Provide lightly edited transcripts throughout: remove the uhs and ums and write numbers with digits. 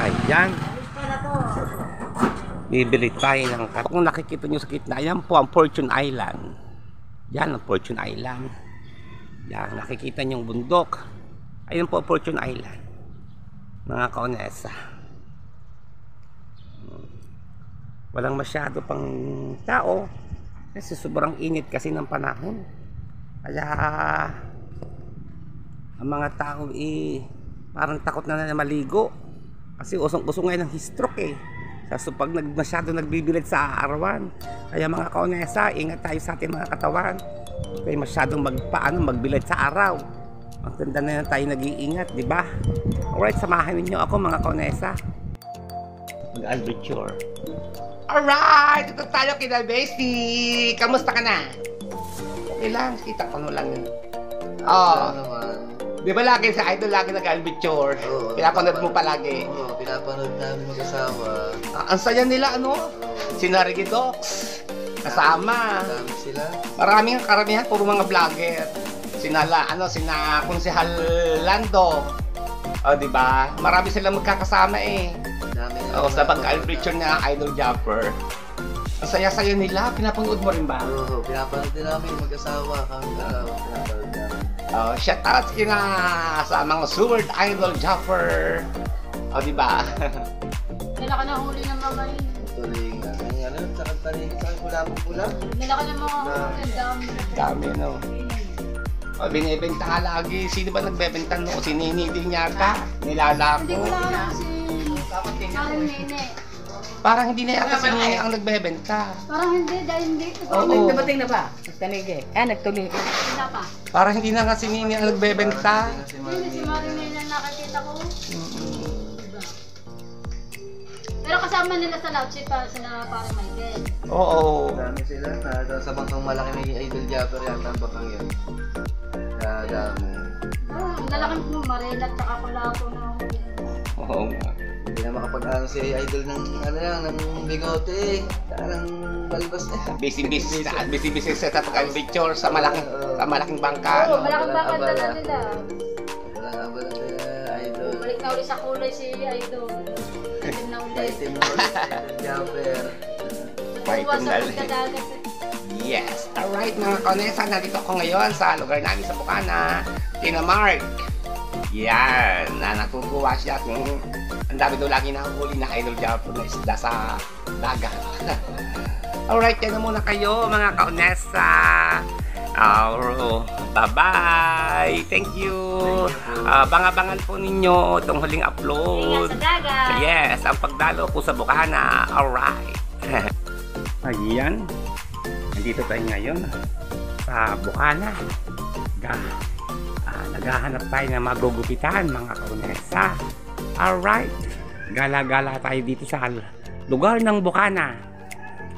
Ayan. Bibili tayo ng kung nakikita nyo sa gitna, yan po ang Fortune Island. Yan ang Fortune Island. Yan, nakikita nyo yung bundok. Ayun po ang Fortune Island, mga kaonesa. Walang masyado pang tao kasi sobrang init kasi ng panahon. Kaya ang mga tao parang takot na maligo kasi usong-usong ngayon ng stroke So pag masyado nagbibilad sa arawan. Kaya mga kaonesa, ingat tayo sa ating mga katawan. Kaya masyadong magbilad sa araw. Ang ganda na tayo nag-iingat, di ba? Alright, samahan niyo ako mga kaonesa. Mag-adventure. Alright, ito tayo kina Bestie. Kamusta ka na? Okay lang, kita ko lang yun. Di ba lagi sa idol lagi nag-adventure? Pinapanood mo palagi. Oo, pinapanood namin mag-asawa. Ang saya nila, ano? Sina Rigidox. Kasama. Dami sila. Maraming karamihan, puro mga vlogger. Sina Konsehal Lando. Di ba? Marami silang magkakasama Dami na. Sa pag-adventure na Idol Japper. Ang saya-saya nila. Pinapanood mo rin ba? Oo, pinapanood din namin mag-asawa. Kami dalawa, pinapanood namin. Shout out sa mga Sword Idol Japper. Di ba? Nila ka na huli ng mga Tuloy nga. Sa kantarin sa pula-pula. Nila ka na mga Dami, no? Binibenta ka lagi. Sino ba nagbebenta, no? Si Nini din yata. Nilalako. Hindi ko lang kasi Karen Nene. Parang hindi na yata si Nini ang nagbebenta. Parang hindi, dahil hindi. Oo. Nagdating na ba? Nagtanig nagtuloy. Wala pa. Parang hindi na nga si Nini ang nagbebenta. Hindi si Maring Nene ang nakakita ko. Diba? Pero kasama nila sa Lauchi para sila parang Michael. Oo. Dami sila. Sa bangkang malaki may Idol Japper yata ang bangkang yan. Dami. Ang lalaking Marela at saka Kulapo na Oo nga. Hindi na makapag-ano si Idol ng ng bigote. Parang balbas na. Busy sa pag-adventure sa malaking bangka. Oo, malaking bangka dala nila. Abala na Idol. Balik na ulit sa kulay si Idol. Itim na ulit. Itim na ulit, Idol Japper. Itim na ulit. Yes. Alright mga kaonesa, nandito ako ngayon sa lugar namin sa Bukana. Kina Mark. Yan. Natutuwa siya kung ang dami daw lagi nakahuli na Idol Japper na isda sa dagat. Alright, yan na muna kayo mga kaonesa. Bye-bye. Thank you. Bang-abangan po ninyo itong huling upload. Ingat sa dagat. Yes, ang pagdalo po sa Bukana. Alright. Ayan. Nandito tayo ngayon sa Bukana. Naghahanap tayo ng magugupitan mga kaonesa. Alright. Gala-gala tayo dito sa lugar ng Bukana.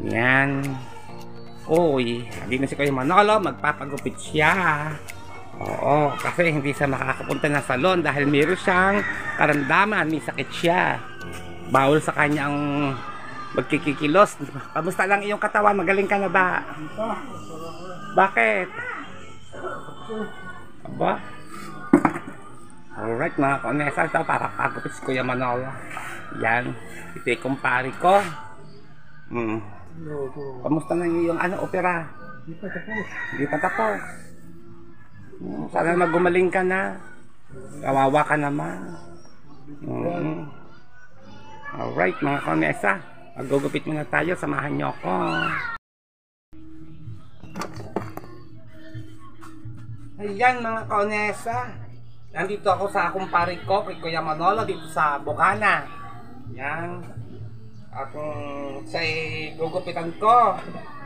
Yan. Uy, hindi na si Kuya Manolo, magpapagupit siya. Oo, kasi hindi siya makakapunta ng salon dahil mayroon siyang karamdaman, may sakit siya. Bawal sa kanyang magkikikilos. Kamusta lang iyong katawan? Magaling ka na ba? Bakit? Aba? Alright mga kaonesa, ito para pagupit si Kuya Manolo. Yan, ito yung kumpari ko. Kamusta na yung opera? Hindi pa tapos. Sana magumaling ka na. Kawawa ka naman. Alright mga kaonesa, magugupit muna tayo, samahan nyo ako. Ayan mga kaonesa, nandito ako sa kumpari ko kay Kuya Manolo dito sa Bukana. Yan. At sa gugupitan ko,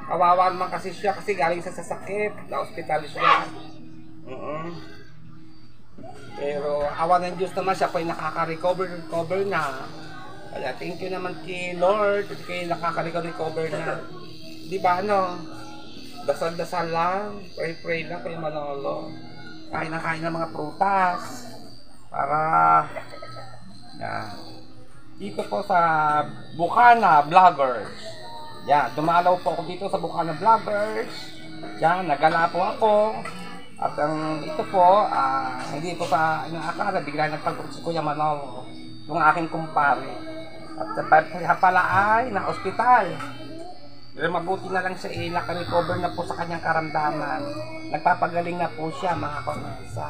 kawawa naman kasi siya kasi galing sa sakit, na ospital siya. Pero awa ng Diyos naman, siya po ay nakaka-recover na. Kaya thank you naman kay Lord at kayo nakaka-recover na. Di ba dasal-dasal lang, pray lang kay Manolo. Kain ng mga prutas para dito po sa Bukana Vloggers. Yan, dumalaw po ako dito sa Bukana Vloggers. Yan, nagala po ako. At ang ito po, hindi ko pa inaakala, bigla nagpag si Kuya Manong, yung aking kumpare. At sa pala ay na ospital. Pero mabuti na lang siya naka-recover na po sa kanyang karamdaman. Nagpapagaling na po siya, mga kaunesa.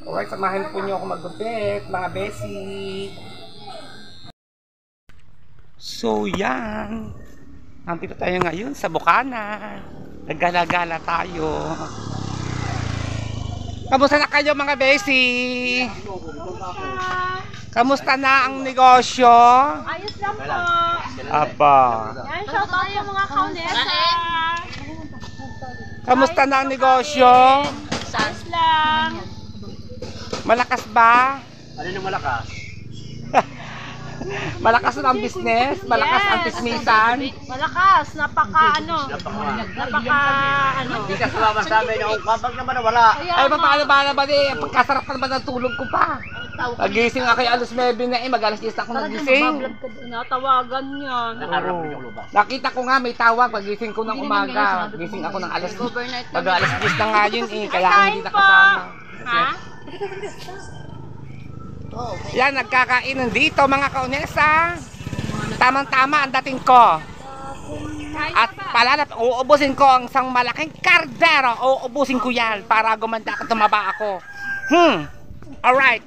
Alright, samahin po niyo ako maggupit, mga besi. So yan, nandito tayo ngayon sa Bukana. Naggala-gala tayo. Kamusta na kayo mga besi? Kamusta na ang negosyo? Ayos lang po. Aba. Yan, shout out yung mga kaunesa. Kamusta na ang negosyo? Ayos lang. Malakas ba? Ano yung malakas? Malakas na ang business? Malakas ang pismisan? Malakas, napaka ano. Hindi ka sumama sa amin yung kapag naman wala. Ay, paano ba naman eh? Pagkasarap pa naman ng tulog ko pa. Nagising ako alas 9 na eh. Mag-alas 10 ako nagising. Natawagan yan. Nakarap yung lubas. Nakita ko nga may tawag pagising ko ng umaga. Gising ako ng alas 10. Mag-alas 10 na nga yun eh. Kaya ako hindi nakasama. Ha? Yan, nagkakainan dito mga kaunesa. Tamang-tama ang dating ko. At palalap, uubusin ko ang isang malaking kardero. Uubusin ko yan para gumanda at tumaba ako. Alright.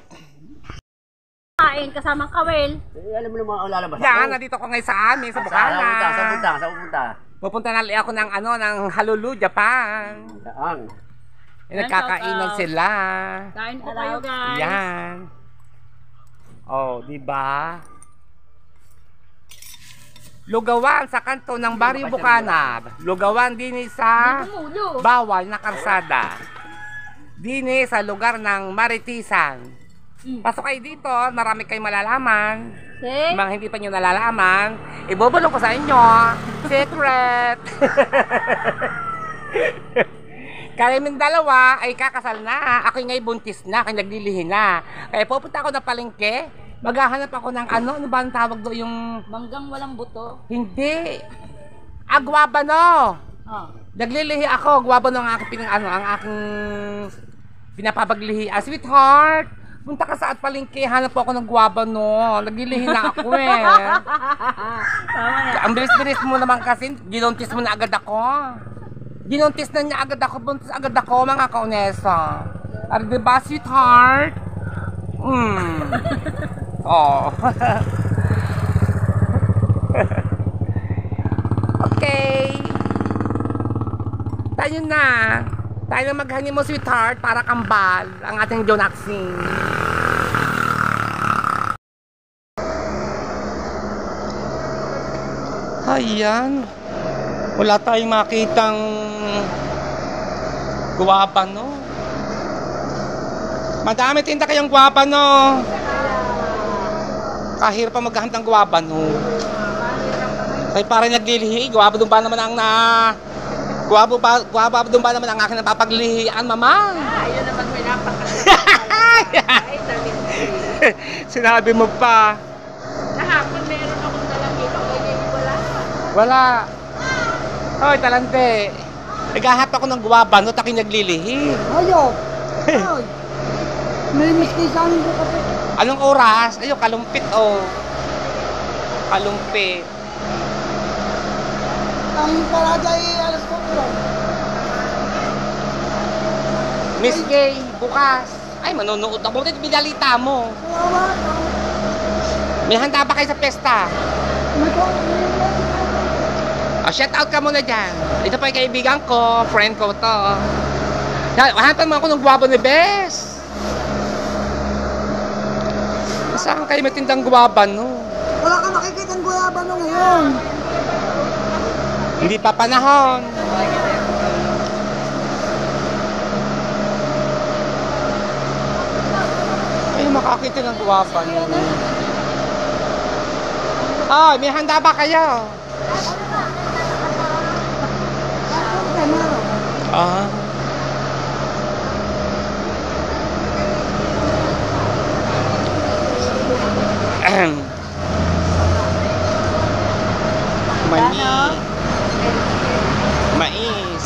Kain kasamang kawel. Alam mo naman lalabas Yan, nandito ko ngayon sa amin, sa Bukana. Saan punta? Pupunta na ako ng ng Halulu, Japan. Saan? Nagkakainan sila. Kain po kayo guys. Yan. Oh, di ba? Lugawan sa kanto ng Barrio Bukana. Lugawan din sa Tumulo. bawal na karsada. Din sa lugar ng Maritisan. Pasok kayo dito, marami kayong malalaman. Okay. Mga hindi pa nyo nalalaman, ibubulong ko sa inyo. Secret! Kaming dalawa ay kakasal na. Ako ngay buntis na, ako'y naglilihi na. Kaya pupunta ako na palengke, maghahanap ako ng ano ba ang tawag doon yung... Manggang walang buto. Hindi. Agwabano. Oh. Naglilihi ako, gwabano ang aking ang aking pinapapaglihi. Sweetheart, punta ka sa at palengke, hanap po ako ng gwabano. Naglilihi na ako eh. Tama yan. Ang bilis-bilis mo naman kasi, ginuntis mo na agad ako. Ginuntis na niya agad ako, buntis agad ako mga kaunesa. At diba, sweetheart? Oh. Okay. Tayo na. Tayo na maghani mo, sweetheart, para kambal ang ating Jonaxing. Ayan. Wala tayong makitang guwapano. Madami tinda kayong guwapano. Kahirap pa maghahanap ng guwapano. Kaya parang naglilihi, guwapo doon ba naman ang guwapo doon ba naman ang aking napapaglihian, mama? Ayun naman may Sinabi mo pa. Kahapon meron akong nalangit. Wala. Wala. Hoy, talante. Naghahanap ako ng guwabano at aking naglilihi. Ayo. Ay. May miski sa amin ko kasi. Anong oras? Ayun, kalumpit oh. Kalumpit. Ang parada ay alas 4. Miss Gay, bukas. Ay, manonood ako. Buti binalita mo. Salamat. May handa ba kayo sa pesta? May ko. Shout out ka muna dyan. Ito pa yung kaibigan ko. Friend ko to. Hanapan mo ako ng guwabo ni Bes. Saan kayo may tindang guwabano? Wala ka makikita ng guyabano ngayon. Hindi pa panahon. Ay, makakita ng guwabano. Ay, may handa ba kayo? Ah. Mani. Mais.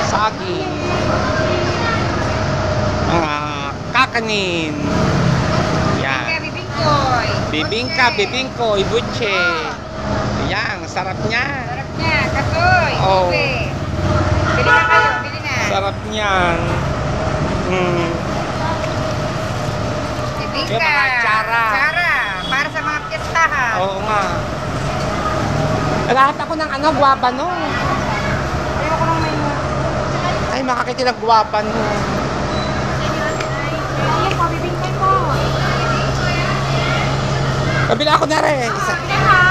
Saging. kakanin. Yan. Bibingkoy. Bibingkoy, butche. Yan, sarap niya. Sarap niya, kasoy. Oh. Okay. Bili na kayo, bili na. Sarap niyan. Bibingka. Yung mga tsara. Tsara. Para sa mga piyestahan. Oo nga. Lahat ako ng ano, guwapa no. Ayoko lang may Ay, makakiti ng guwapa no. Ayun po, bibingkoy po. Kabila ako na rin. Isa.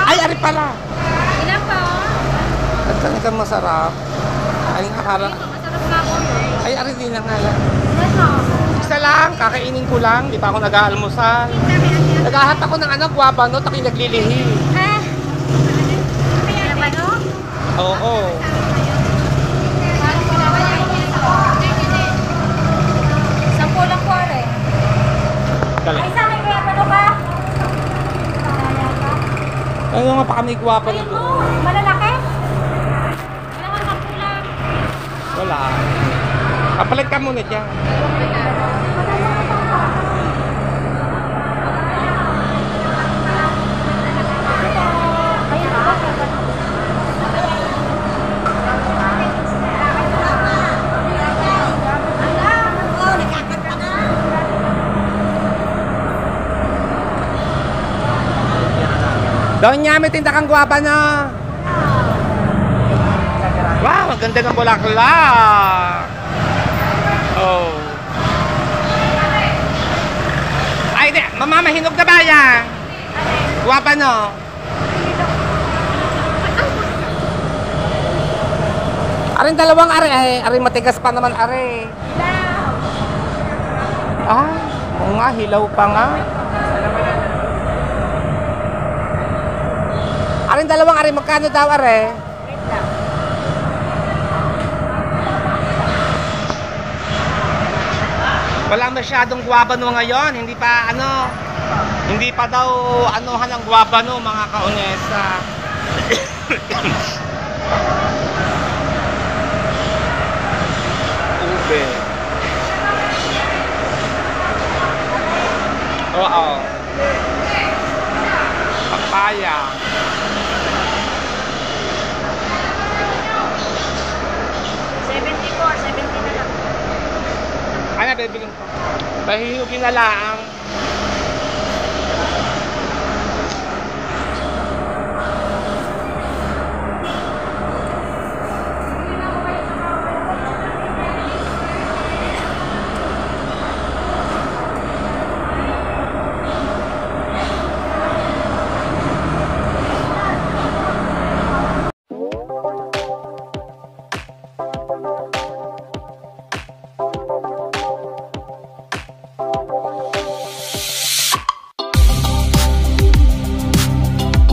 Ay, ari pala. Ilan po? At talagang masarap. Ay, nakara. Masarap nga po yun. Ay, ari din na nga lang. Ilan po? Isa lang, kakainin ko lang. Di pa ako nag-aalmusal. Naghahat ako ng ano, guwapa no, taki naglilihi. Ha? Ilan ba no? Oo. Sampo lang po rin. Dali. Ay, sa akin kaya pa ba? Ano nga pa kami guwapa Ayun nito? mo, malalaki? Kailangan ng pulang. Wala. Kapalit ka muna dyan. Doon niya, may tinda kang guwapa na. Wow, ang ganda ng bulaklak. Oh. Ay, di. Mama, mahinog na ba yan? Guwapa no? Aring dalawang are. Ay, matigas pa naman are. Ah, oo nga, hilaw pa nga. Aring dalawang are, magkano daw are? Wala masyadong guwabano ngayon, hindi pa daw anuhan ng guwabano mga kaunesa. Ube. Oo. Papaya. Ano, bibiling ko? Mahihugin na lang.